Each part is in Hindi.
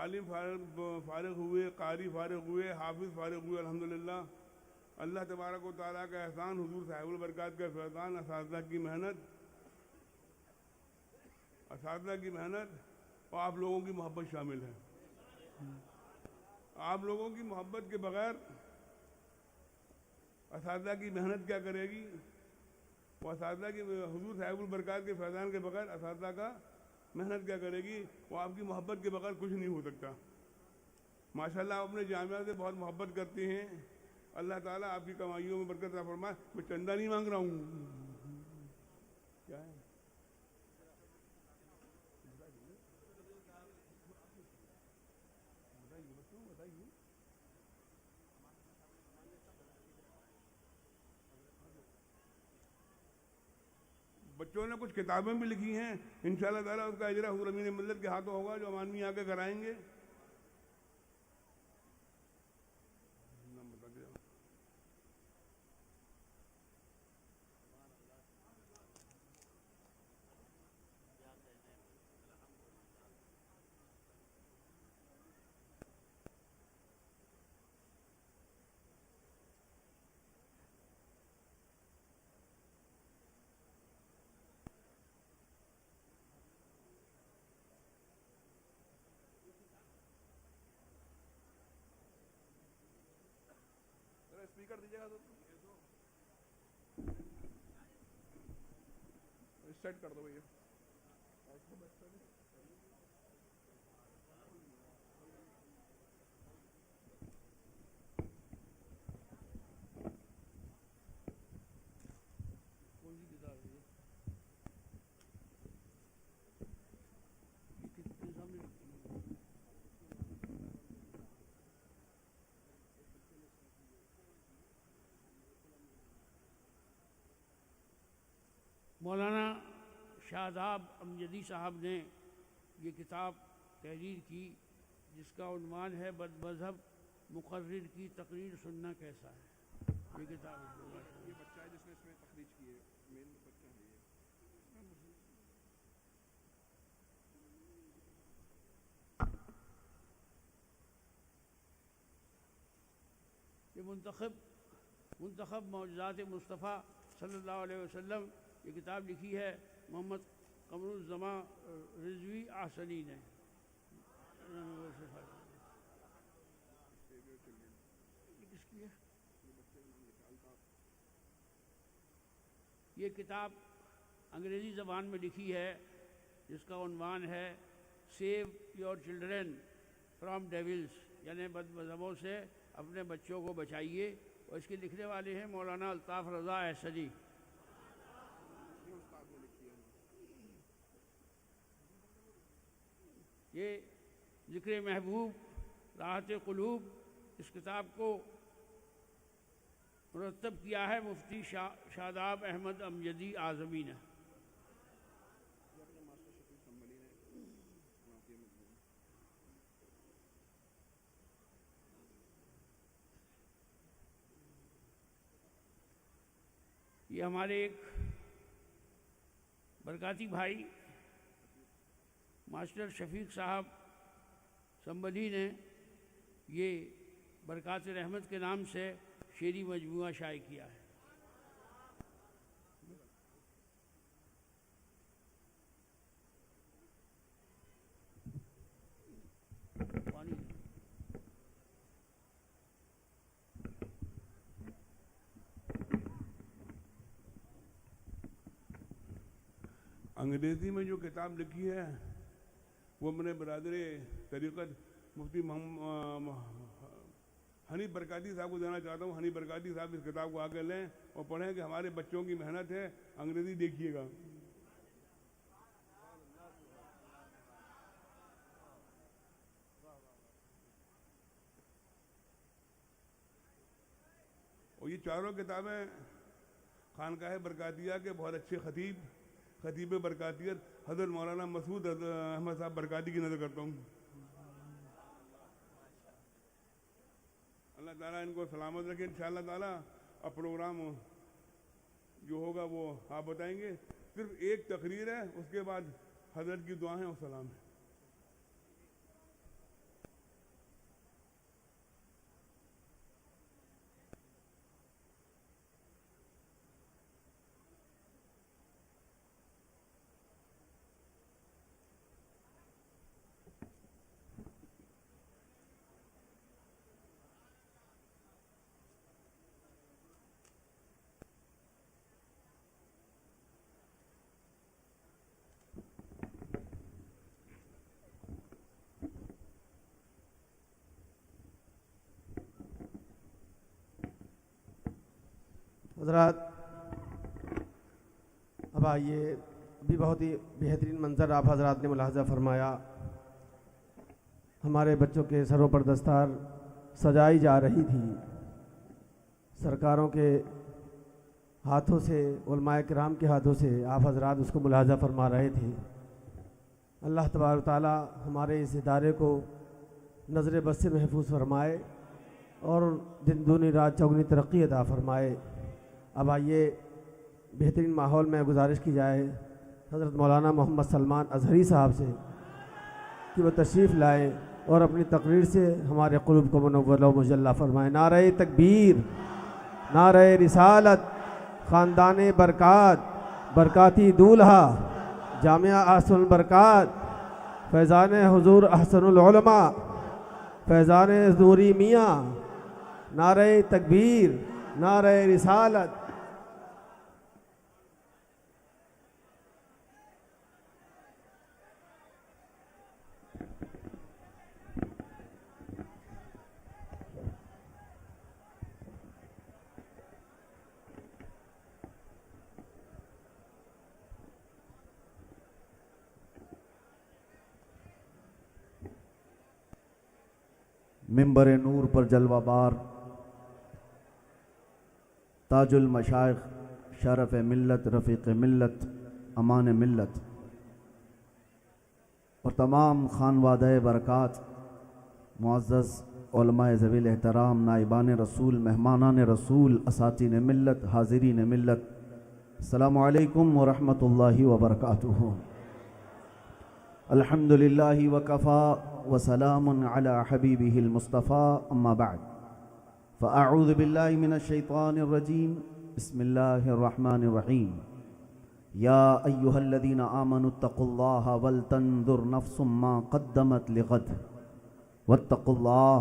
आलिम फारिग हुए, कारी फारिग हुए, हाफिज़ फारिग हुए। अल्हम्दुलिल्लाह अल्लाह तबारक व तआला का एहसान, हुजूर साहिबुल बरकात का फैज़ान, असातिज़ा की मेहनत और आप लोगों की मोहब्बत शामिल है। आप लोगों की मोहब्बत के बगैर असातिज़ा की मेहनत क्या करेगी, वो असातिज़ा की हुजूर साहिबुल बरकात के फैज़ान के बगैर असातिज़ा का मेहनत क्या करेगी, वो आपकी मोहब्बत के बगैर कुछ नहीं हो सकता। माशाल्लाह आप अपने जामिया से बहुत मोहब्बत करते हैं। अल्लाह ताला आपकी कमाइयों में बरकत अता फरमाए। मैं चंदा नहीं मांग रहा हूँ। क्या है? बताइए। बच्चों ने कुछ किताबें भी लिखी हैं, इंशाअल्लाह ताला उसका अजरा हुजूर अमीन मिल्लत के हाथों होगा, जो अमानवी आके कराएंगे। स्पीकर दीजिएगा तो सेट कर दो भैया। कौन सी किताब है ये? कितने सामने मौलाना शादाब अमजदी साहब ने ये किताब तहरीर की, जिसका उन्वान है बदमज़हब मुक़र्रिर की तकरीर सुनना कैसा है। ये किताब ये बच्चा है जिसने इसमें तखरीज की है, मेन बच्चा है ये मुंतखब मौजज़ात मुस्तफ़ा सल्लल्लाहु अलैहि वसल्लम। ये किताब लिखी है मोहम्मद कमरुज़्ज़मा रिज़वी आसनी ने। किसकी है ये किताब? अंग्रेज़ी ज़बान में लिखी है, जिसका उन्वान है save your children from devils, यानी बदमज़हबों से अपने बच्चों को बचाइए। और इसके लिखने वाले हैं मौलाना अल्ताफ़ रज़ा एहसनी। ये ज़िक्र महबूब राहत क़ुलूब, इस किताब को मुरतब किया है मुफ्ती शादाब अहमद अमजदी आज़मी ने। ये हमारे एक बरकाती भाई मास्टर शफीक साहब संबली ने ये बरकात रहमत के नाम से शेरी मजमूआ शाये किया है। अंग्रेज़ी में जो किताब लिखी है वो मेरे बरादरे तरीक़त मुफ्ती हनीफ बरकाती साहब को देना चाहता हूँ। हनीफ बरकाती साहब इस किताब को आगे लें और पढ़ें कि हमारे बच्चों की मेहनत है। अंग्रेज़ी देखिएगा। और ये चारों किताबें खानकाह बरकातिया के बहुत अच्छे खतीब बरकातियत हज़रत मौलाना मसूद अहमद साहब बरकाती की नज़र करता हूँ। अल्लाह ताला इनको सलामत रखे इंशाअल्लाह ताला। अब प्रोग्राम जो होगा वो आप बताएंगे। सिर्फ एक तकरीर है, उसके बाद हज़रत की दुआएं और सलाम है। हज़रात, अब आइए, अभी बहुत ही बेहतरीन मंज़र आप हज़रात ने मुलाहज़ा फरमाया। हमारे बच्चों के सरों पर दस्तार सजाई जा रही थी, सरकारों के हाथों से, उलमाए किराम के हाथों से आप हज़रात उसको मुलाहज़ा फरमा रहे थे। अल्लाह तबारक ताला हमारे इस इदारे को नज़र बस से महफूज फरमाए और दिन दूनी रात चौगुनी तरक्की अता फरमाए। अब आइए, बेहतरीन माहौल में गुजारिश की जाए हज़रत मौलाना मोहम्मद सलमान अज़हरी साहब से कि वो तशरीफ़ लाएँ और अपनी तकरीर से हमारे क़ुलूब को मुनव्वर व मुजल्ला फरमाएँ। नारे तकबीर, नारे रिसालत, ख़ानदाने बरक़ात, बरक़ाती दूल्हा, जामिया अहसनुल बरक़ात, फैज़ान हुज़ूर अहसनुल उलमा, फैज़ान नूरी मियाँ। नारे तकबीर, नारे रिसालत। मिंबर नूर पर जलवाबार ताजुल मशाइख, शरफ़ मिल्लत, रफ़ीक़ मिल्लत, अमान मिल्लत और तमाम खानवादे बरक़ात, मुअज़्ज़ज़ उलमाए ज़वील एहतराम, नाइबान रसूल, मेहमानान रसूल, असातीन मिल्लत, हाज़रीन मिल्लत, अस्सलामु अलैकुम व रहमतुल्लाहि व बरकातुहू। अल्हम्दुलिल्लाहि व कफ़ा व सलामुन अला हबीबिहिल मुस्तफ़ा, अम्मा बअद, फ़अऊज़ु बिल्लाहि मिनश शैतानिर रजीम, बिस्मिल्लाहिर रहमानिर रहीम। या अय्युहल्लज़ीना आमनुत्तक़ुल्लाहा वल तंज़ुर नफ़्सुम मा क़द्दमत लिग़द वत्तक़ुल्लाह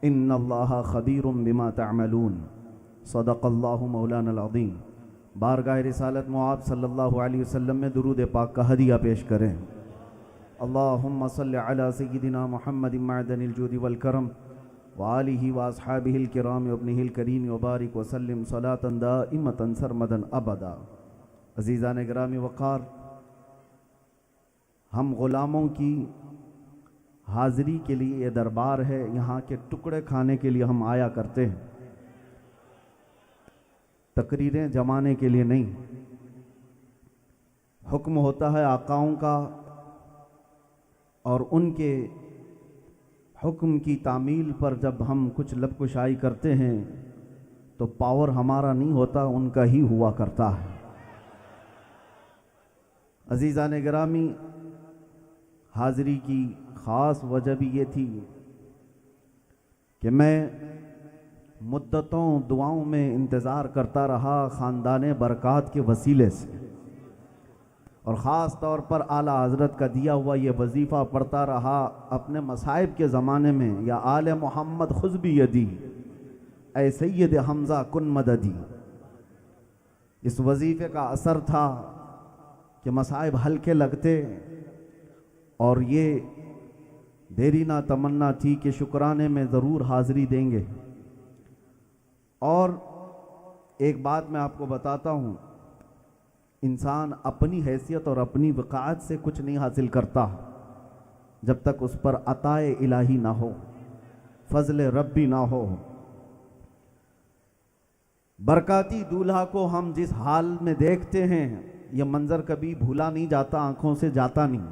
इन्नल्लाहा ख़बीरुम बिमा तअमलून। सदक़ल्लाहु मौलानल अज़ीम। बारगाह रिसालत मुआब सल्लल्लाहु अलैहि वसल्लम में दुरूद पाक का हदिया पेश करें। अल्लाहुम्मा सल्लि अला सय्यिदिना मुहम्मदिन मअदनिल जूदि वल करम व आलिहि व अस्हाबिहिल किराम व इब्निहिल करीम व बारिक व सल्लिम सलातन दाइमतन सरमदन अबदा। अज़ीज़ान गिरामी वक़ार, हम ग़ुलामों की हाज़िरी के लिए ये दरबार है, यहाँ के टुकड़े खाने के लिए हम आया करते हैं, तकरीरें जमाने के लिए नहीं। हुक्म होता है आकाओं का और उनके हुक्म की तामील पर जब हम कुछ लबकुशाई करते हैं तो पावर हमारा नहीं होता, उनका ही हुआ करता है। अज़ीज़ान गिरामी, हाज़िरी की ख़ास वजह भी ये थी कि मैं मुद्दतों दुआओं में इंतज़ार करता रहा ख़ानदाने बरक़ात के वसीले से, और ख़ास तौर पर आला हज़रत का दिया हुआ ये वजीफ़ा पढ़ता रहा अपने मसाइब के ज़माने में। या आले मोहम्मद खुज़ भी यदी ऐ सैयद हमज़ा कुन मददी। इस वजीफ़े का असर था कि मसाइब हल्के लगते और ये देरी ना तमन्ना थी कि शुक्राने में ज़रूर हाज़िरी देंगे। और एक बात मैं आपको बताता हूँ, इंसान अपनी हैसियत और अपनी वक़ाअत से कुछ नहीं हासिल करता जब तक उस पर अताए इलाही ना हो, फज़ल रब्बी ना हो। बरकाती दूल्हा को हम जिस हाल में देखते हैं, यह मंज़र कभी भूला नहीं जाता, आँखों से जाता नहीं।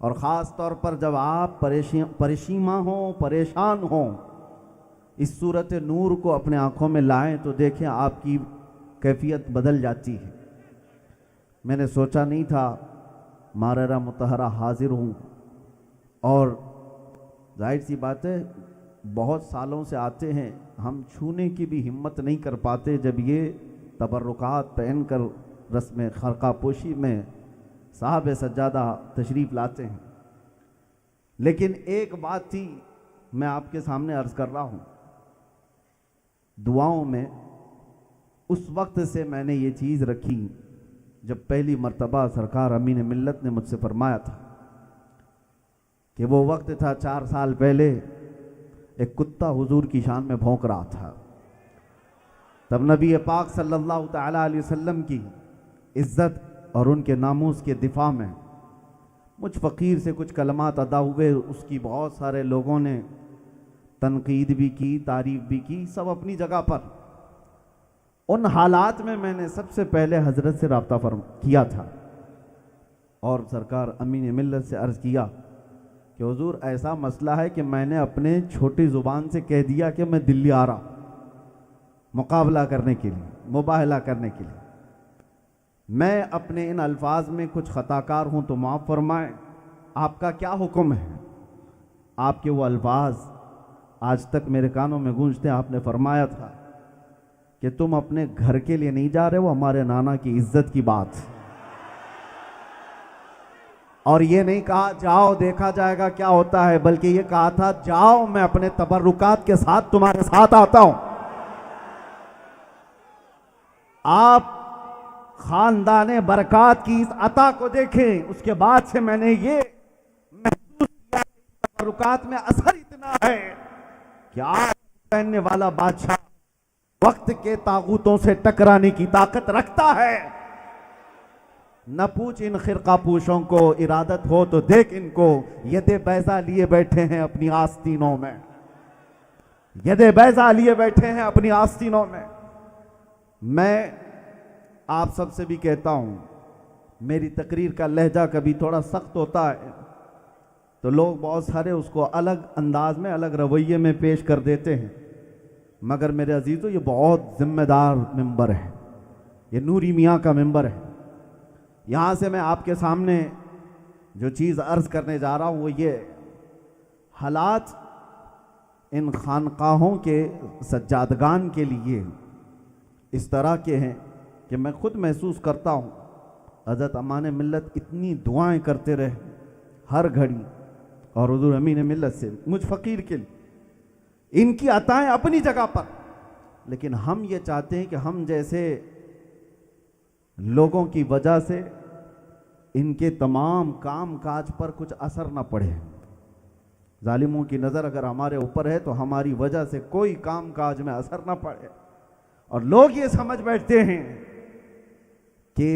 और ख़ास तौर पर जब आप परेशीमा हों, परेशान हों, इस सूरत नूर को अपने आँखों में लाएं तो देखें आपकी कैफियत बदल जाती है। मैंने सोचा नहीं था माररा मुतहरा हाजिर हूँ, और जाहिर सी बात है बहुत सालों से आते हैं, हम छूने की भी हिम्मत नहीं कर पाते जब ये तबर्रुकात पहन कर रस्म खरका पोशी में साहब सज्जादा तशरीफ़ लाते हैं। लेकिन एक बात थी, मैं आपके सामने अर्ज़ कर रहा हूँ, दुआओं में उस वक्त से मैंने ये चीज़ रखी जब पहली मर्तबा सरकार अमीन मिल्लत ने मुझसे फरमाया था कि वो वक्त था 4 साल पहले, एक कुत्ता हुजूर की शान में भौंक रहा था। तब नबी पाक सल्लल्लाहु ताला अलैहि वसल्लम की इज़्ज़त और उनके नामूस के दिफा में मुझ फ़कीर से कुछ कलमात अदा हुए। उसकी बहुत सारे लोगों ने तनकीद भी की, तारीफ़ भी की, सब अपनी जगह पर। उन हालात में मैंने सबसे पहले हज़रत से रब्ता किया था और सरकार अमीन मिल्लत से अर्ज़ किया कि हुजूर ऐसा मसला है कि मैंने अपने छोटी ज़ुबान से कह दिया कि मैं दिल्ली आ रहा हूँ मुकाबला करने के लिए, मुबाहला करने के लिए। मैं अपने इन अल्फाज में कुछ ख़ताकार हूँ तो माफ़ फरमाएं, आपका क्या हुक्म है। आपके वो अल्फाज आज तक मेरे कानों में गूंजते। आपने फरमाया था कि तुम अपने घर के लिए नहीं जा रहे हो, हमारे नाना की इज्जत की बात। और ये नहीं कहा जाओ देखा जाएगा क्या होता है, बल्कि ये कहा था जाओ मैं अपने तबर्रुकात के साथ तुम्हारे साथ आता हूं। आप खानदाने बरकात की इस अता को देखें, उसके बाद से मैंने ये महसूस किया तबर्रुकात में असर इतना है कि आज पहनने वाला बादशाह वक्त के तागूतों से टकराने की ताकत रखता है। न पूछ इन खिरका पूशों को, इरादत हो तो देख इनको, यदे बैजा लिए बैठे हैं अपनी आस्तीनों में, यदे बैजा लिए बैठे हैं अपनी आस्तीनों में। मैं आप सबसे भी कहता हूं, मेरी तकरीर का लहजा कभी थोड़ा सख्त होता है तो लोग बहुत सारे उसको अलग अंदाज में, अलग रवैये में पेश कर देते हैं, मगर मेरे अजीजों ये बहुत जिम्मेदार मिंबर है, ये नूरी मियाँ का मिंबर है। यहाँ से मैं आपके सामने जो चीज़ अर्ज़ करने जा रहा हूँ वो ये, हालात इन खानकाहों के सज्जादगान के लिए इस तरह के हैं कि मैं खुद महसूस करता हूँ हज़रत अमान मिल्लत इतनी दुआएं करते रहे हर घड़ी, और हुज़ूर अमीन मिल्लत से मुझ फ़कीर के लिए इनकी अताएं अपनी जगह पर। लेकिन हम ये चाहते हैं कि हम जैसे लोगों की वजह से इनके तमाम काम काज पर कुछ असर ना पड़े। जालिमों की नज़र अगर हमारे ऊपर है तो हमारी वजह से कोई काम काज में असर ना पड़े, और लोग ये समझ बैठते हैं कि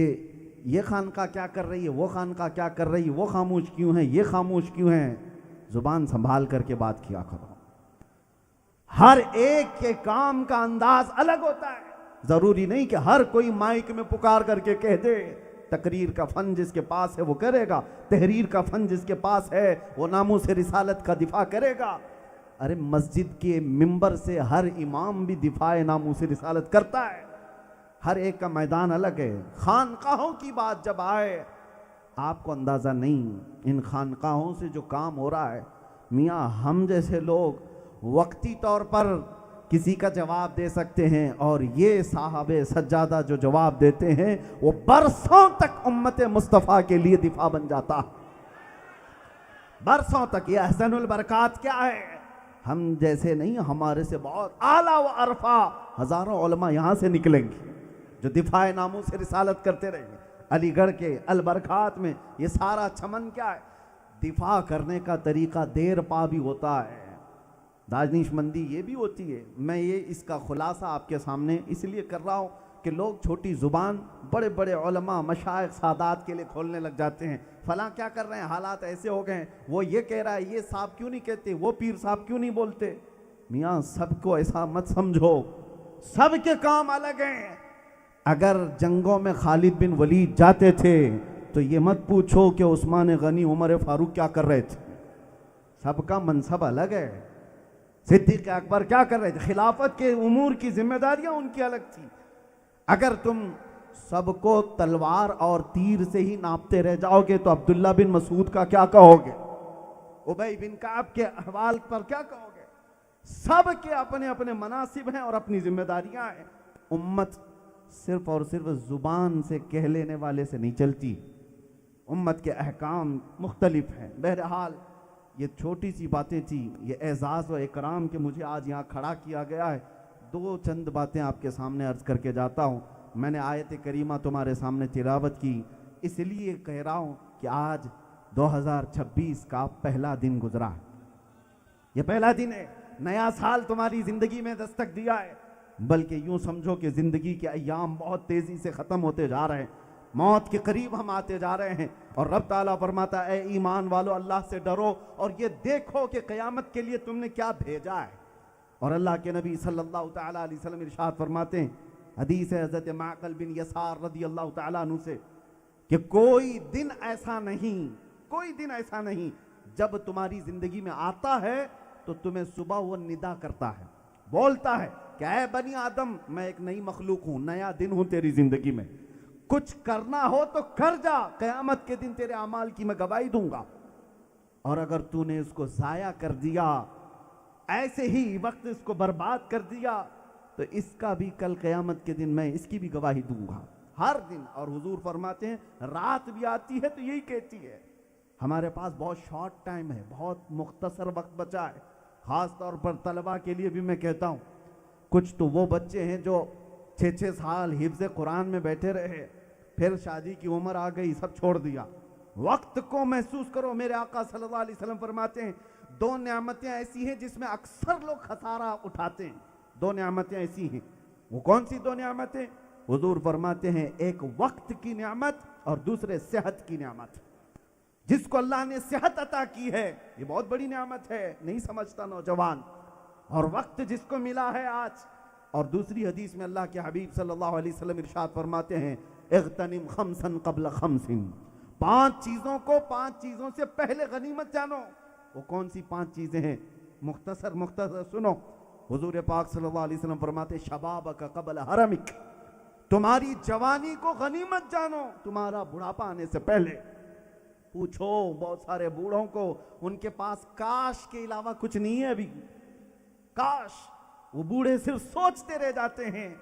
ये खानका क्या कर रही है, वो खानका क्या कर रही है, वो खामोश क्यों है, ये खामोश क्यों है। जुबान संभाल करके बात किया करो। हर एक के काम का अंदाज अलग होता है। जरूरी नहीं कि हर कोई माइक में पुकार करके कह दे। तकरीर का फन जिसके पास है वो करेगा, तहरीर का फन जिसके पास है वो नामूस रिसालत का दिफा करेगा। अरे मस्जिद के मिंबर से हर इमाम भी दिफाए नामूस रिसालत करता है। हर एक का मैदान अलग है। खानकाहों की बात जब आए, आपको अंदाज़ा नहीं इन खानकाहों से जो काम हो रहा है, मियाँ हम जैसे लोग वक्ती तौर पर किसी का जवाब दे सकते हैं, और ये साहबे सज्जादा जो जवाब देते हैं वो बरसों तक उम्मत मुस्तफ़ा के लिए दिफा बन जाता, बरसों तक। ये अहसनुल बरकात क्या है, हम जैसे नहीं, हमारे से बहुत आला व अरफा हजारों उलमा यहाँ से निकलेंगे जो दिफाए नामूस से रिसालत करते रहेंगे। अलीगढ़ के अलबरकात में ये सारा चमन क्या है, दिफा करने का तरीका देर पा भी होता है, दानिशमंदी ये भी होती है। मैं ये इसका खुलासा आपके सामने इसलिए कर रहा हूँ कि लोग छोटी ज़ुबान बड़े बड़े उलमा मशाइख सादात के लिए खोलने लग जाते हैं। फलां क्या कर रहे हैं, हालात ऐसे हो गए हैं, वो ये कह रहा है, ये साहब क्यों नहीं कहते, वो पीर साहब क्यों नहीं बोलते। मियाँ सबको ऐसा मत समझो, सबके काम अलग हैं। अगर जंगों में खालिद बिन वलीद जाते थे तो ये मत पूछो कि उस्मान गनी उमर फारूक क्या कर रहे थे, सबका मनसब अलग है। सिद्दीक़ अकबर क्या कर रहे थे, खिलाफत के उमूर की जिम्मेदारियां उनकी अलग थी। अगर तुम सबको तलवार और तीर से ही नापते रह जाओगे तो अब्दुल्ला बिन मसूद का क्या कहोगे, उबई बिन काब के अहवाल पर क्या कहोगे। सबके अपने अपने मनासिब हैं और अपनी जिम्मेदारियां हैं। उम्मत सिर्फ और सिर्फ जुबान से कह लेने वाले से नहीं चलती, उम्मत के अहकाम मुख्तलिफ हैं। बहरहाल ये छोटी सी बातें थी, ये एजाज़ व इकराम के मुझे आज यहाँ खड़ा किया गया है। दो चंद बातें आपके सामने अर्ज करके जाता हूँ। मैंने आयत करीमा तुम्हारे सामने तिलावत की, इसलिए कह रहा हूँ कि आज 2026 का पहला दिन गुजरा है। ये पहला दिन है, नया साल तुम्हारी ज़िंदगी में दस्तक दिया है। बल्कि यूं समझो कि जिंदगी के अय्याम बहुत तेजी से खत्म होते जा रहे हैं, मौत के करीब हम आते जा रहे हैं। और रब ताला फरमाता है, ए ईमान वालों, अल्लाह से डरो और ये देखो कि क़यामत के लिए तुमने क्या भेजा है। और अल्लाह के नबी सल्लल्लाहु तआला अलैहि वसल्लम इरशाद फरमाते हैं, हदीस है हज़रत माक़िल बिन यसार रज़ियल्लाहु तआला अन्हु से, कि कोई दिन ऐसा नहीं जब तुम्हारी जिंदगी में आता है तो तुम्हें सुबह वो निदा करता है, बोलता है कि ऐ बनी आदम, मैं एक नई मखलूक हूं, नया दिन हूं तेरी जिंदगी में, कुछ करना हो तो कर जा, क़यामत के दिन तेरे अमाल की मैं गवाही दूंगा। और अगर तूने इसको जाया कर दिया, ऐसे ही वक्त इसको बर्बाद कर दिया, तो इसका भी कल क़यामत के दिन मैं इसकी भी गवाही दूंगा, हर दिन। और हुजूर फरमाते हैं, रात भी आती है तो यही कहती है। हमारे पास बहुत शॉर्ट टाइम है, बहुत मुख्तसर वक्त बचा है। ख़ास तौर पर तलबा के लिए भी मैं कहता हूँ, कुछ तो वो बच्चे हैं जो 6-6 साल हिफ्ज़ कुरान में बैठे रहे, फिर शादी की उम्र आ गई, सब छोड़ दिया। वक्त को महसूस करो। मेरे आका सल्लल्लाहु अलैहि वसल्लम फरमाते हैं, 2 नेमतें ऐसी हैं जिसमें अक्सर लोग खसारा उठाते हैं। 2 नेमतें ऐसी हैं। वो कौन सी 2 नेमतें? हुजूर फरमाते हैं, एक वक्त की नेमत और दूसरे सेहत की नेमत। जिसको अल्लाह ने सेहत अता की है, ये बहुत बड़ी नेमत है, नहीं समझता नौजवान। और वक्त जिसको मिला है आज। और दूसरी हदीस में अल्लाह के हबीब सल्लल्लाहु अलैहि वसल्लम इरशाद फरमाते हैं, इग़तनिम खम्सन क़ब्ल खम्सिन, 5 चीज़ों को 5 चीज़ों से पहले गनीमत जानो। वो कौन सी 5 चीज़ें हैं? मुख्तसर सुनो। हुजूर पाक सल्लल्लाहु अलैहि वसल्लम फरमाते, शबाबक क़ब्ल हरमिक, तुम्हारी जवानी को गनीमत जानो, तुम्हारा बुढ़ापा आने से पहले। पूछो बहुत सारे बूढ़ों को, उनके पास काश के अलावा कुछ नहीं है अभी, काश। वो बूढ़े सिर्फ सोचते रह जाते हैं।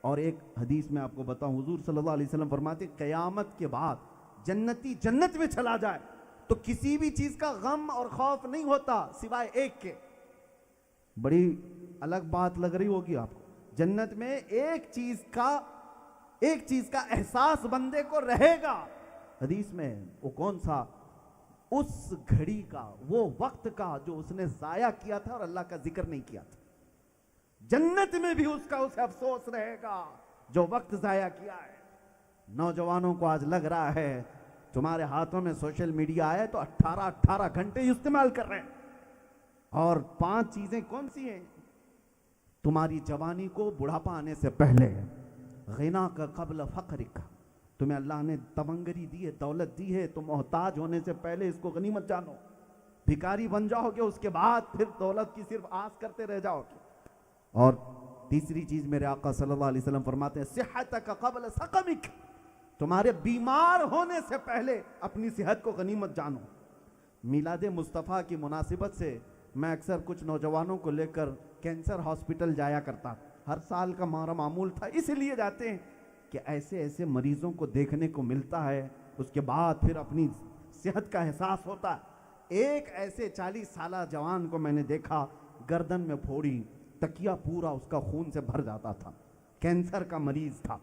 और एक हदीस में आपको बताऊं, हुजूर सल्लल्लाहु अलैहि वसल्लम फरमाते, क़यामत के बाद जन्नती जन्नत में चला जाए तो किसी भी चीज का गम और खौफ नहीं होता सिवाय एक के। बड़ी अलग बात लग रही होगी आपको। जन्नत में एक चीज का एहसास बंदे को रहेगा। हदीस में वो कौन सा? उस घड़ी का, वो वक्त का जो उसने जाया किया था और अल्लाह का जिक्र नहीं किया था। जन्नत में भी उसका उसे अफसोस रहेगा जो वक्त जाया किया है। नौजवानों को आज लग रहा है तुम्हारे हाथों में सोशल मीडिया आया तो 18 घंटे इस्तेमाल कर रहे हैं। और 5 चीजें कौन सी हैं? तुम्हारी जवानी को बुढ़ापा आने से पहले, गिना का क़ब्ल फ़क़रिक, तुम्हें अल्लाह ने तमंगरी दी है, दौलत दी है, तुम मोहताज होने से पहले इसको गनीमत जानो। भिखारी बन जाओगे, उसके बाद फिर दौलत की सिर्फ आस करते रह जाओगे। और तीसरी चीज मेरे आका सल्लल्लाहु अलैहि वसल्लम फरमाते हैं, सिहतक क़ब्ल सक़मिक, तुम्हारे बीमार होने से पहले अपनी सेहत को गनीमत जानो। मिलाद मुस्तफ़ा की मुनासिबत से मैं अक्सर कुछ नौजवानों को लेकर कैंसर हॉस्पिटल जाया करता। हर साल का हमारा मामूल था, इसलिए जाते हैं कि ऐसे ऐसे मरीजों को देखने को मिलता है, उसके बाद फिर अपनी सेहत का एहसास होता है। एक ऐसे 40 साल जवान को मैंने देखा, गर्दन में फोड़ी, तकिया पूरा उसका खून से भर जाता था, कैंसर का मरीज था,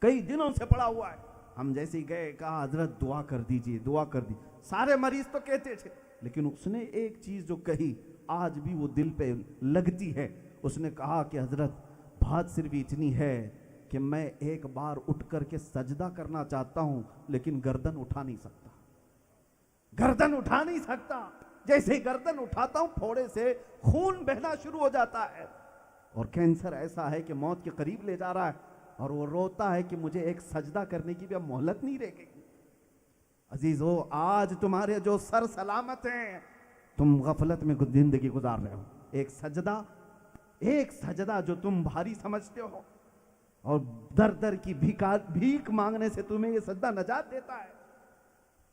कई दिनों से पड़ा हुआ है। हम जैसे ही गए, कहा हजरत दुआ कर दीजिए, दुआ कर दी। सारे मरीज तो कहते थे, लेकिन उसने एक चीज जो कही आज भी वो दिल पे लगती है। उसने कहा कि हजरत बात सिर्फ इतनी है कि मैं एक बार उठ करके सजदा करना चाहता हूं, लेकिन गर्दन उठा नहीं सकता, गर्दन उठा नहीं सकता। जैसे ही गर्दन उठाता हूं, फोड़े से खून बहना शुरू हो जाता है। और कैंसर ऐसा है कि मौत के करीब ले जा रहा है, और वो रोता है कि मुझे एक सजदा करने की भी अब मोहलत नहीं रह गई। अजीजों, आज तुम्हारे जो सर सलामत हैं, तुम गफलत में जिंदगी गुजार रहे हो। एक सजदा जो तुम भारी समझते हो, और दर दर की भीख मांगने से तुम्हें ये सजदा नजात देता है।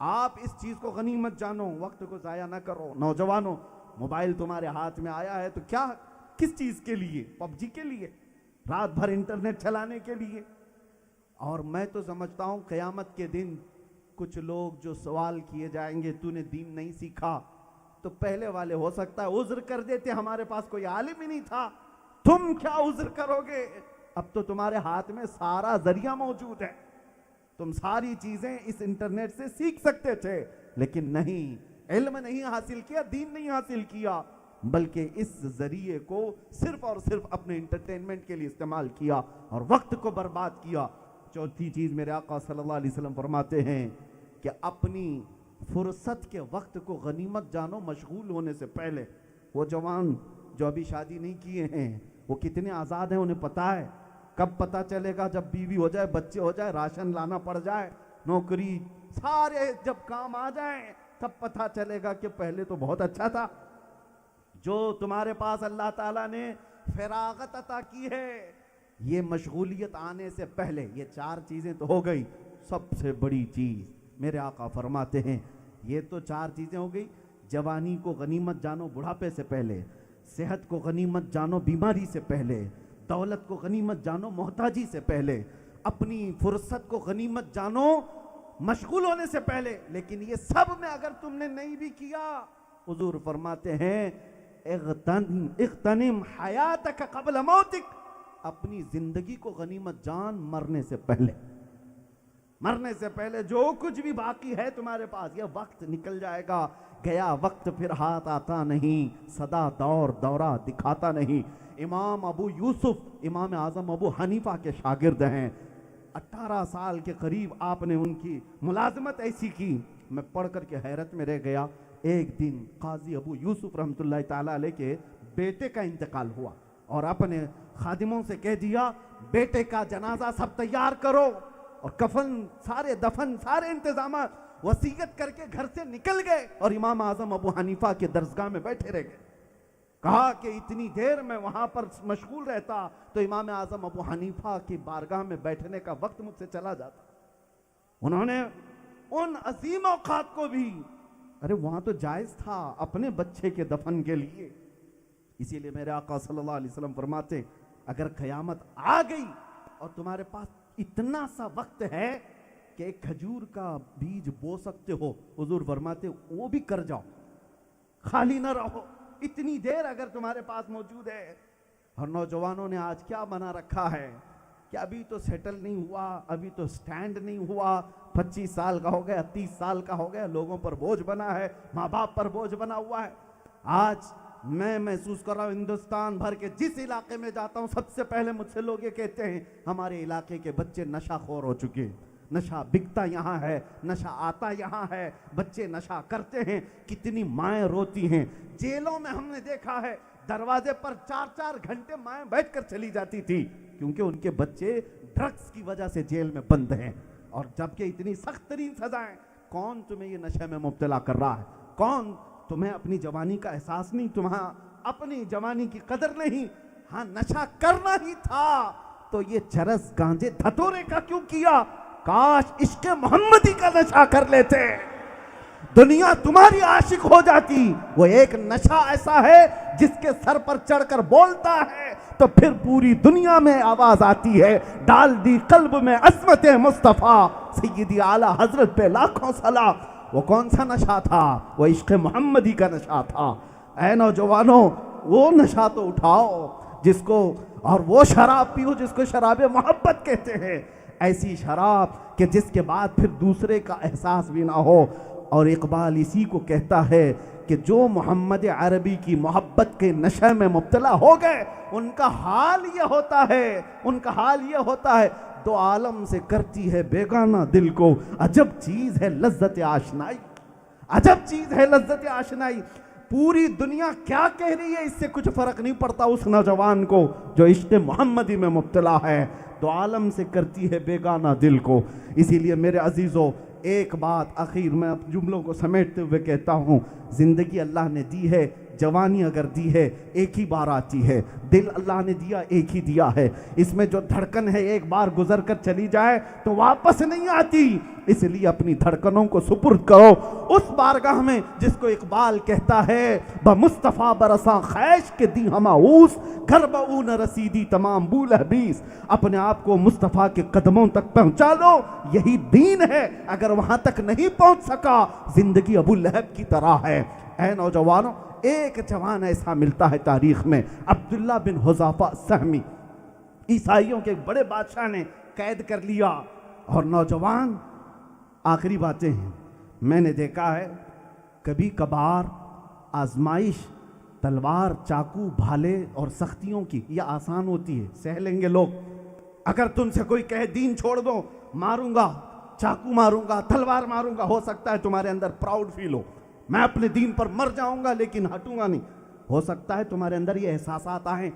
आप इस चीज को गनीमत जानो, वक्त को जाया ना करो। नौजवानों, मोबाइल तुम्हारे हाथ में आया है तो क्या, किस चीज के लिए? पबजी के लिए, रात भर इंटरनेट चलाने के लिए? और मैं तो समझता हूं क़यामत के दिन कुछ लोग जो सवाल किए जाएंगे, तूने दीन नहीं सीखा, तो पहले वाले हो सकता है उज्र कर देते, हमारे पास कोई आलिम ही नहीं था। तुम क्या उज्र करोगे? अब तो तुम्हारे हाथ में सारा जरिया मौजूद है, तुम सारी चीजें इस इंटरनेट से सीख सकते थे, लेकिन नहीं, इल्म नहीं हासिल किया, दीन नहीं हासिल किया, बल्कि इस जरिए को सिर्फ और सिर्फ अपने इंटरटेनमेंट के लिए इस्तेमाल किया और वक्त को बर्बाद किया। चौथी चीज मेरे आका सल्लल्लाहु अलैहि वसल्लम फरमाते हैं कि अपनी फुर्सत के वक्त को गनीमत जानो मशगूल होने से पहले। वो जवान जो अभी शादी नहीं किए हैं वो कितने आज़ाद हैं, उन्हें पता है। कब पता चलेगा? जब बीवी हो जाए, बच्चे हो जाए, राशन लाना पड़ जाए, नौकरी, सारे जब काम आ जाए, तब पता चलेगा कि पहले तो बहुत अच्छा था। जो तुम्हारे पास अल्लाह ताला ने फरागत अता की है, ये मशगूलियत आने से पहले, ये चार चीज़ें तो हो गई। सबसे बड़ी चीज़ मेरे आका फरमाते हैं, ये तो चार चीज़ें हो गई। जवानी को गनीमत जानो बुढ़ापे से पहले, सेहत को गनीमत जानो बीमारी से पहले, दौलत को गनीमत जानो मोहताजी से पहले, अपनी फुर्सत को गनीमत जानो मशगूल होने से पहले। लेकिन ये सब में अगर तुमने नहीं भी किया, हुजूर फरमाते हैं इग़्तनिम हयातक क़ब्ल मौतिक, अपनी जिंदगी को गनीमत जान मरने से पहले। मरने से पहले जो कुछ भी बाकी है तुम्हारे पास, यह वक्त निकल जाएगा। गया वक्त फिर हाथ आता नहीं, सदा दौर दौरा दिखाता नहीं। इमाम अबू यूसुफ इमाम आज़म अबू हनीफा के शागिर्द हैं। 18 साल के करीब आपने उनकी मुलाजमत ऐसी की, मैं पढ़ कर के हैरत में रह गया। एक दिन काजी अबू यूसुफ रहमतुल्लाह ताला अलैह के बेटे का इंतकाल हुआ और अपने खादिमों से कह दिया, बेटे का जनाजा सब तैयार करो, और कफन सारे दफन सारे इंतजाम वसीयत करके घर से निकल गए और इमाम आजम अबू हनीफा के दरसगाह में बैठे रह गए। कहा कि इतनी देर में वहां पर मशगूल रहता तो इमाम आजम अबू हनीफा की बारगाह में बैठने का वक्त मुझसे चला जाता। उन्होंने उन अजीम औकात को भी, अरे वहां तो जायज था अपने बच्चे के दफन के लिए। इसीलिए मेरे आका सल्लल्लाहु अलैहि वसल्लम फरमाते, अगर कयामत आ गई और तुम्हारे पास इतना सा वक्त है कि एक खजूर का बीज बो सकते हो, हुजूर फरमाते वो भी कर जाओ, खाली ना रहो। इतनी देर अगर तुम्हारे पास मौजूद है। और नौजवानों ने आज क्या बना रखा है कि अभी तो सेटल नहीं हुआ, अभी तो स्टैंड नहीं हुआ, 25 साल का हो गया, 30 साल का हो गया, लोगों पर बोझ बना है, माँ बाप पर बोझ बना हुआ है। आज मैं महसूस कर रहा हूँ हिंदुस्तान भर के जिस इलाके में जाता हूँ, सबसे पहले मुझसे लोग ये कहते हैं हमारे इलाके के बच्चे नशाखोर हो चुके हैं। नशा बिकता यहाँ है, नशा आता यहाँ है, बच्चे नशा करते हैं। कितनी माएँ रोती हैं। जेलों में हमने देखा है दरवाजे पर 4-4 घंटे माएँ बैठकर चली जाती थी, क्योंकि उनके बच्चे ड्रग्स की वजह से जेल में बंद हैं। और जबकि इतनी सख्त तरीन सजाएं, कौन तुम्हें ये नशे में मुब्तला कर रहा है? कौन? तुम्हें अपनी जवानी का एहसास नहीं, तुम्हें अपनी जवानी की कदर नहीं। हाँ, नशा करना ही था तो ये चरस गांजे धतूरे का क्यों किया? काश इश्क मोहम्मदी का नशा कर लेते, दुनिया तुम्हारी आशिक हो जाती। वो एक नशा ऐसा है जिसके सर पर चढ़कर बोलता है तो फिर पूरी दुनिया में आवाज आती है, डाल दी कल्ब में अज़मत मुस्तफ़ा सैयदी आला हजरत पे लाखों सलाम। वो कौन सा नशा था? वो इश्क मोहम्मदी का नशा था। ऐ नौजवानों, वो नशा तो उठाओ जिसको, और वो शराब पियो जिसको शराब मोहब्बत कहते हैं। ऐसी शराब कि जिसके बाद फिर दूसरे का एहसास भी ना हो। और इकबाल इसी को कहता है कि जो मोहम्मद अरबी की मोहब्बत के नशे में मुब्तला हो गए, उनका हाल ये होता है, उनका हाल ये होता है, दो आलम से करती है बेगाना दिल को, अजब चीज है लज्जत आशनाई, अजब चीज है लज्जत आशनाई। पूरी दुनिया क्या कह रही है इससे कुछ फर्क नहीं पड़ता उस नौजवान को जो इश्क़ मोहम्मदी में मुब्तला है, दो आलम से करती है बेगाना दिल को। इसीलिए मेरे अजीजों, एक बात आखिर में अपने जुमलों को समेटते हुए कहता हूँ, जिंदगी अल्लाह ने दी है, जवानी अगर दी है एक ही बार आती है, दिल अल्लाह ने दिया एक ही दिया है। इसमें जो धड़कन है एक बार गुजर कर चली जाए तो वापस नहीं आती। इसलिए अपनी धड़कनों को सुपुर्द करो उस बारगाह में जिसको इकबाल कहता है, ब मुस्तफ़ा बरसा खैश के दी हमाऊस, घर बऊ न रसीदी तमाम बूल हबीस। अपने आप को मुस्तफ़ा के कदमों तक पहुंचा लो, यही दीन है। अगर वहां तक नहीं पहुंच सका, जिंदगी अबू लहब की तरह है। ऐ नौजवानों, एक जवान ऐसा मिलता है तारीख में, अब्दुल्ला बिन हुज़ाफा सहमी, ईसाइयों के एक बड़े बादशाह ने कैद कर लिया। और नौजवान, आखिरी बातें हैं, मैंने देखा है कभी कभार आजमाइश तलवार, चाकू, भाले और सख्तियों की यह आसान होती है, सह लेंगे लोग। अगर तुमसे कोई कहे दीन छोड़ दो, मारूंगा, चाकू मारूंगा, तलवार मारूंगा, हो सकता है तुम्हारे अंदर प्राउड फील हो, मैं अपने दीन पर मर जाऊंगा लेकिन हटूंगा नहीं। हो सकता है तुम्हारे अंदर ये एहसास आए,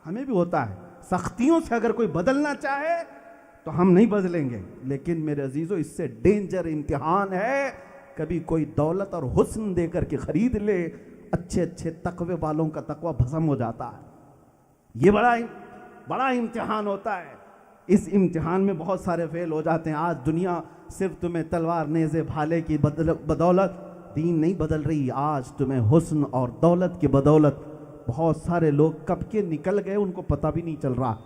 हमें भी होता है। सख्तियों से अगर कोई बदलना चाहे तो हम नहीं बदलेंगे, लेकिन मेरे अजीजों इससे डेंजर इम्तिहान है, कभी कोई दौलत और हुस्न देकर के खरीद ले, अच्छे अच्छे तकवे वालों का तकवा भस्म हो जाता है। ये बड़ा इम्तिहान होता है। इस इम्तिहान में बहुत सारे फेल हो जाते हैं। आज दुनिया सिर्फ तुम्हें तलवार, नेज़े, भाले की बदौलत दीन नहीं बदल रही, आज तुम्हें हुस्न और दौलत की बदौलत बहुत सारे लोग कब के निकल गए उनको पता भी नहीं चल रहा।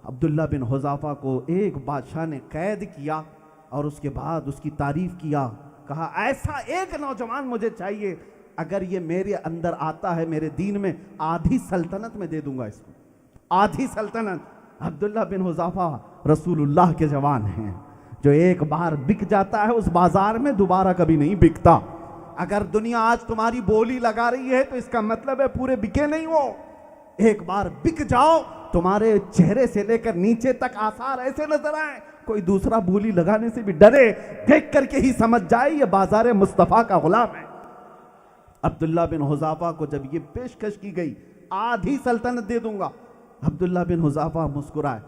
अब्दुल्ला बिन हुज़ाफा को एक बादशाह ने कैद किया और उसके बाद उसकी तारीफ किया, कहा ऐसा एक नौजवान मुझे चाहिए, अगर ये मेरे अंदर आता है मेरे दीन में, आधी सल्तनत में दे दूंगा इसको, आधी सल्तनत। अब्दुल्ला बिन हुज़ाफा रसूलुल्लाह के जवान हैं, जो एक बार बिक जाता है उस बाजार में दोबारा कभी नहीं बिकता। अगर दुनिया आज तुम्हारी बोली लगा रही है तो इसका मतलब है पूरे बिके नहीं हो। एक बार बिक जाओ, तुम्हारे चेहरे से लेकर नीचे तक आसार ऐसे नजर आए, कोई दूसरा बोली लगाने से भी डरे, देख करके ही समझ जाए ये बाजार मुस्तफ़ा का गुलाम है। अब्दुल्ला बिन हुज़ाफा को जब ये पेशकश की गई, आधी सल्तनत दे दूंगा, अब्दुल्ला बिन हुज़ाफा मुस्कुराए,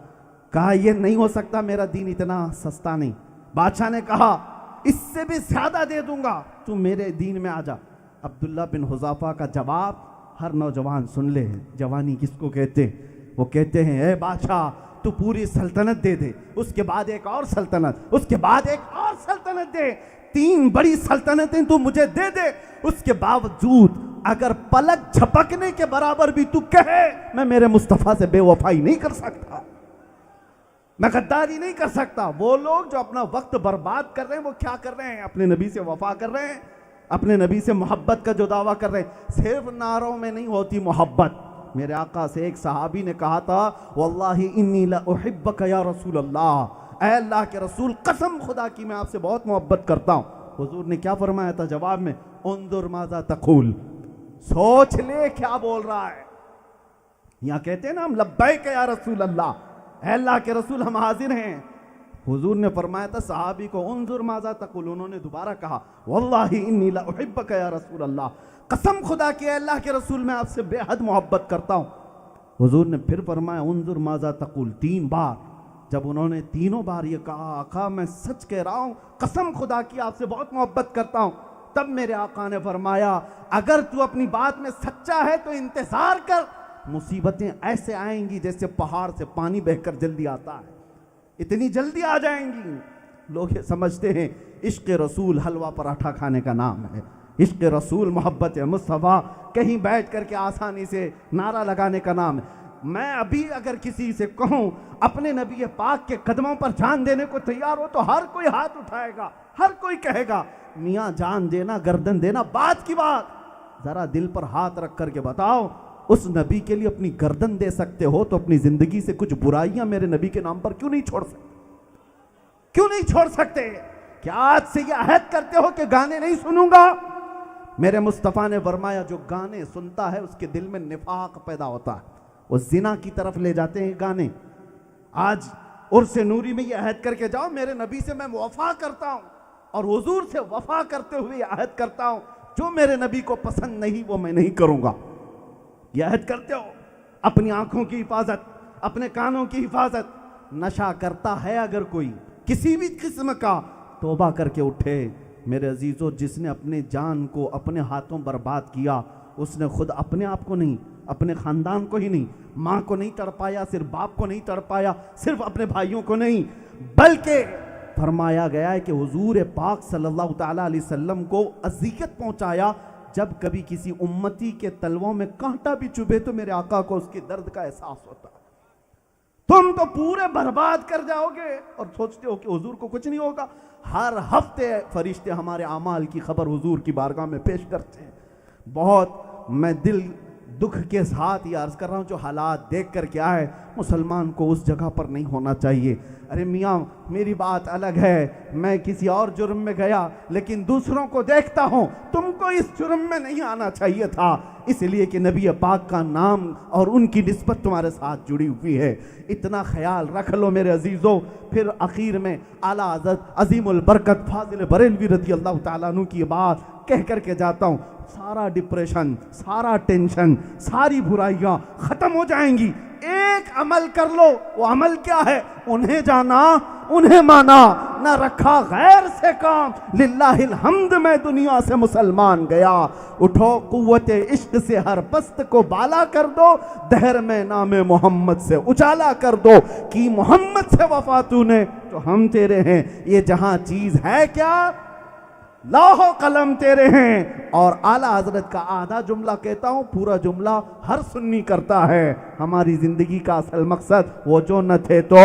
कहा यह नहीं हो सकता, मेरा दीन इतना सस्ता नहीं। बादशाह ने कहा इससे भी ज्यादा दे दूंगा, तू मेरे दीन में आ जा। अब्दुल्ला बिन हुज़ाफा का जवाब हर नौजवान सुन ले, जवानी किसको कहते हैं? वो कहते हैं ए बादशाह तू पूरी सल्तनत दे दे, उसके बाद एक और सल्तनत, उसके बाद एक और सल्तनत दे, 3 बड़ी सल्तनतें तू मुझे दे दे, उसके बावजूद अगर पलक झपकने के बराबर भी तू कहे मैं मेरे मुस्तफ़ा से बेवफाई नहीं कर सकता, मैं गद्दारी नहीं कर सकता। वो लोग जो अपना वक्त बर्बाद कर रहे हैं वो क्या कर रहे हैं? अपने नबी से वफा कर रहे हैं, अपने नबी से मोहब्बत का जो दावा कर रहे हैं। सिर्फ नारों में नहीं होती मोहब्बत। मेरे आका से एक सहाबी ने कहा था वल्लाही इन्नी ला उहिब्बका या रसूल अल्लाह, ऐ अल्लाह के रसूल कसम खुदा की मैं आपसे बहुत मोहब्बत करता हूँ। हुजूर ने क्या फरमाया था जवाब में? उन्जुर माज़ा तक़ूल, सोच ले क्या बोल रहा है। यहां कहते हैं ना हम लब्बैक या रसूल अल्लाह, ऐ अल्लाह के रसूल हम हाजिर हैं। हुजूर ने फरमाया था सहाबी को उन्जुर माज़ा तक़ूल, उन्होंने दोबारा कहा वल्लाही इन्नी ला उहिब्बका या रसूल अल्लाह, कसम खुदा की अल्लाह के रसूल मैं आपसे बेहद मोहब्बत करता हूँ। हुजूर ने फिर फरमाया उन्जुर माज़ा तक़ूल 3 बार। जब उन्होंने तीनों बार ये कहा आका मैं सच कह रहा हूँ, कसम खुदा की आपसे बहुत मोहब्बत करता हूँ, तब मेरे आका ने फरमाया अगर तू अपनी बात में सच्चा है तो इंतजार कर, मुसीबतें ऐसे आएंगी जैसे पहाड़ से पानी बहकर जल्दी आता है, इतनी जल्दी आ जाएंगी। लोग ये समझते हैं इश्क रसूल हलवा पराठा खाने का नाम है, इश्क रसूल मोहब्बत मुस्तफ़ा कहीं बैठ करके आसानी से नारा लगाने का नाम है। मैं अभी अगर किसी से कहूं अपने नबी पाक के कदमों पर जान देने को तैयार हो तो हर कोई हाथ उठाएगा, हर कोई कहेगा मियाँ जान देना गर्दन देना बात की बात, जरा दिल पर हाथ रख करके बताओ उस नबी के लिए अपनी गर्दन दे सकते हो तो अपनी जिंदगी से कुछ बुराइयां मेरे नबी के नाम पर क्यों नहीं छोड़ सकते? क्यों नहीं छोड़ सकते? क्या आज से ये अहद करते हो कि गाने नहीं सुनूंगा? मेरे मुस्तफ़ा ने फरमाया जो गाने सुनता है उसके दिल में निफाक पैदा होता है, वो जिना की तरफ ले जाते हैं गाने। आज उर्से नूरी में ये अहद करके जाओ मेरे नबी से मैं वफा करता हूं और हुजूर से वफा करते हुए अहद करता हूं जो मेरे नबी को पसंद नहीं वो मैं नहीं करूंगा। यह अहद करते हो अपनी आंखों की हिफाजत, अपने कानों की हिफाजत। नशा करता है अगर कोई किसी भी किस्म का, तौबा करके उठे। मेरे अजीजों जिसने अपने जान को अपने हाथों बर्बाद किया उसने खुद अपने आप को नहीं, अपने खानदान को ही नहीं, माँ को नहीं तड़पाया, सिर्फ बाप को नहीं तड़पाया, सिर्फ अपने भाइयों को नहीं, बल्कि फरमाया गया है कि हुजूर पाक सल्लल्लाहु ताला अलैहि वसल्लम को अज़ियत पहुंचाया। जब कभी किसी उम्मती के तलवों में कांटा भी चुभे तो मेरे आका को उसके दर्द का एहसास होता है। तुम तो पूरे बर्बाद कर जाओगे और सोचते हो कि हुजूर को कुछ नहीं होगा। हर हफ्ते फरिश्ते हमारे आमाल की खबर हुजूर की बारगाह में पेश करते हैं। बहुत मैं दुख के साथ ये अर्ज कर रहा हूँ, जो हालात देख कर क्या है, मुसलमान को उस जगह पर नहीं होना चाहिए। अरे मियाँ मेरी बात अलग है, मैं किसी और जुर्म में गया लेकिन दूसरों को देखता हूँ, तुमको इस जुर्म में नहीं आना चाहिए था, इसलिए कि नबी पाक का नाम और उनकी निस्बत तुम्हारे साथ जुड़ी हुई है। इतना ख्याल रख लो मेरे अजीज़ों। फिर आखिर में आला हज़रत अज़ीमुल बरकत फाजिल बरेलवी रज़ी अल्लाह ताला अन्हु की बात कह कर के जाता हूँ। सारा डिप्रेशन, सारा टेंशन, सारी बुराइयां खत्म हो जाएंगी। एक अमल कर लो, वो अमल क्या है? उन्हें जाना, उन्हें माना, ना रखा गैर से काम। लिल्लाहिल हम्द, मैं दुनिया से मुसलमान गया। उठो कुव्वते इश्क से हर पस्त को बाला कर दो, दहर में नामे मोहम्मद से उजाला कर दो। कि मोहम्मद से वफा तूने तो हम तेरे हैं, ये जहां चीज है क्या, लाहो कलम तेरे हैं। और आला हजरत का आधा जुमला कहता हूं, पूरा जुमला हर सुन्नी करता है। हमारी जिंदगी का असल मकसद वो जो न थे तो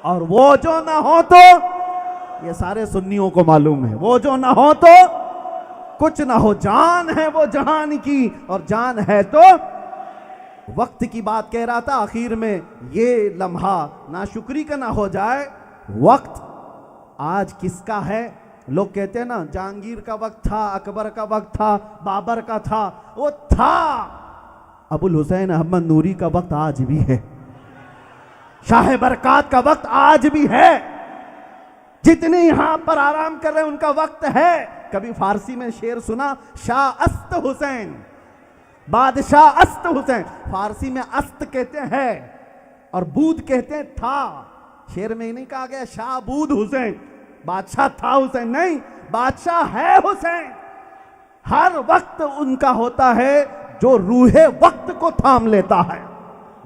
और वो जो ना हो तो, ये सारे सुन्नियों को मालूम है। वो जो ना हो तो कुछ ना हो, जान है वो जहान की और जान है तो। वक्त की बात कह रहा था, आखिर में ये लम्हा नाशुक्री का ना हो जाए। वक्त आज किसका है? लोग कहते हैं ना, जहांगीर का वक्त था, अकबर का वक्त था, बाबर का था, वो था। अबुल हुसैन अहमद नूरी का वक्त आज भी है, शाह बरकात का वक्त आज भी है। जितने यहां पर आराम कर रहे हैं उनका वक्त है। कभी फारसी में शेर सुना, शाह अस्त हुसैन, बादशाह अस्त हुसैन। फारसी में अस्त कहते हैं और बूद कहते हैं था। शेर में नहीं कहा गया शाह बूद हुसैन, बादशाह था हुसैन, नहीं, बादशाह है हुसैन। हर वक्त उनका होता है जो रूहे वक्त को थाम लेता है।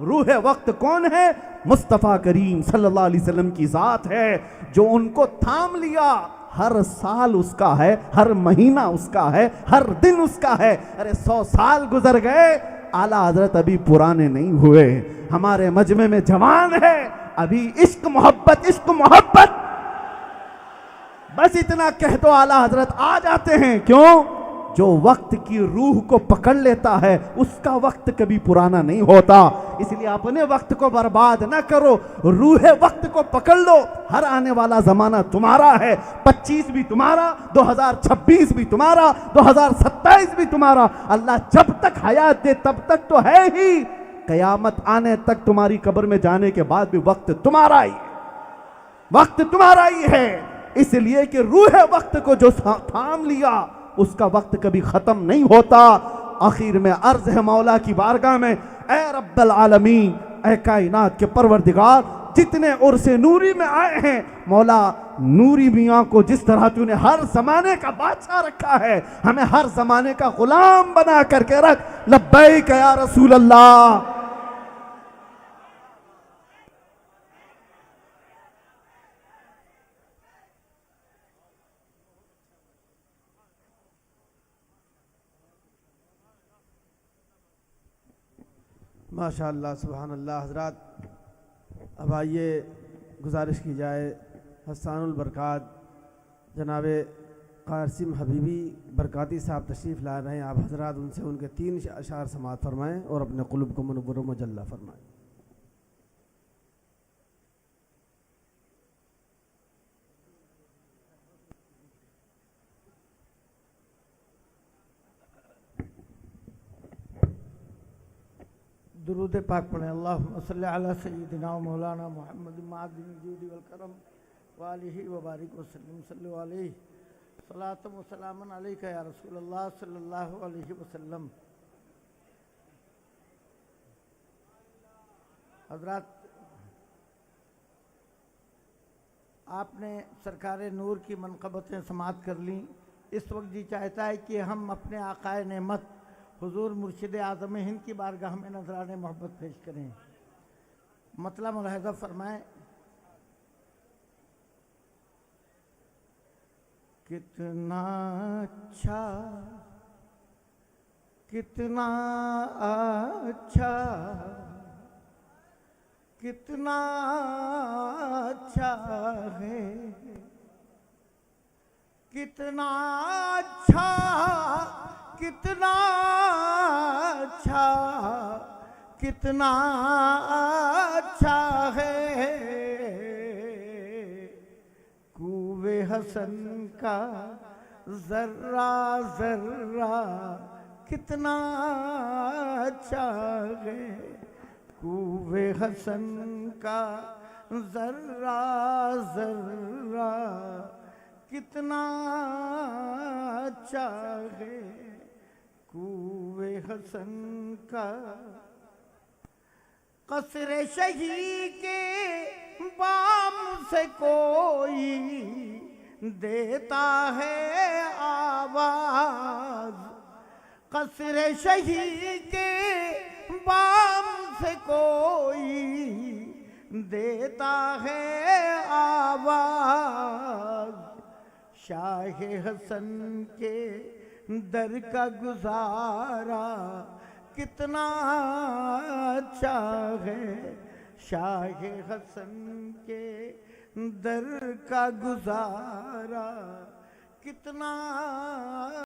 रूहे वक्त कौन है? मुस्तफ़ा करीम सल्लल्लाहु अलैहि वसल्लम की ज़ात है, जो उनको थाम लिया। हर साल उसका है, हर महीना उसका है, हर दिन उसका है। अरे 100 साल गुजर गए, आला हजरत अभी पुराने नहीं हुए, हमारे मजमे में जवान है। अभी इश्क मोहब्बत, इश्क मोहब्बत, बस इतना कह दो आला हजरत आ जाते हैं। क्यों? जो वक्त की रूह को पकड़ लेता है उसका वक्त कभी पुराना नहीं होता। इसलिए अपने वक्त को बर्बाद ना करो, रूह वक्त को पकड़ लो। हर आने वाला जमाना तुम्हारा है। 25 भी तुम्हारा, 2026 भी तुम्हारा, 2027 भी तुम्हारा। अल्लाह जब तक हयात दे तब तक तो है ही, कयामत आने तक, तुम्हारी कब्र में जाने के बाद भी वक्त तुम्हारा ही, वक्त तुम्हारा ही है। इसलिए कि रूह वक्त को जो थाम लिया उसका वक्त कभी खत्म नहीं होता। आखिर में अर्ज है मौला की बारगाह में, ए रब्बल आलमीन, ए कायनात के परवरदिगार, जितने उर्से नूरी में आए हैं, मौला नूरी मियाँ को जिस तरह तूने हर जमाने का बादशाह रखा है, हमें हर जमाने का गुलाम बना करके रख। लब्बैक या रसूल अल्लाह। माशाअल्लाह, सुभान अल्लाह। हज़रात, अब आइए गुजारिश की जाए, हसानुल बरकात जनाब कासिम हबीबी बरकाती साहब तशरीफ़ ला रहे हैं। आप हज़रात उनसे उनके 3 अशार समाअत फरमाएँ और अपने क़ुल्ब को मुनव्वर व मुजल्ला फरमाएँ। दुरूद पाक पढ़ें। अल्लाहुम्मा सल्ली अला सय्यिदिना व मौलाना मुहम्मद मादिन जूदी वल करम व आलिहि व बारिक व सल्लिम सल्लु अलैहि सलातु व सलामन अलैका या रसूल अल्लाह सल्लल्लाहु अलैहि वसल्लम। हज़रात, आपने सरकार नूर की मनक़बतें समाअत कर लीं। इस वक्त जी चाहता है कि हम अपने आकाए नेमत हुजूर मुर्शिद आज़म हिंद की बारगाह में नजराने मोहब्बत पेश करें। मतलब मुलाहिज़ा फरमाएं, कितना अच्छा, कितना अच्छा, कितना अच्छा है, कितना अच्छा, कितना अच्छा, कितना अच्छा है कूवे हसन का जर्रा जर्रा, कितना अच्छा है कूवे हसन का जर्रा जर्रा, कितना अच्छा है कूवे हसन का। कसरे शही के बाम से कोई देता है आवाज, कसरे शही के बाम से कोई देता है आवाज, शाह हसन के दर का गुजारा कितना अच्छा है, शाह हसन के दर का गुजारा कितना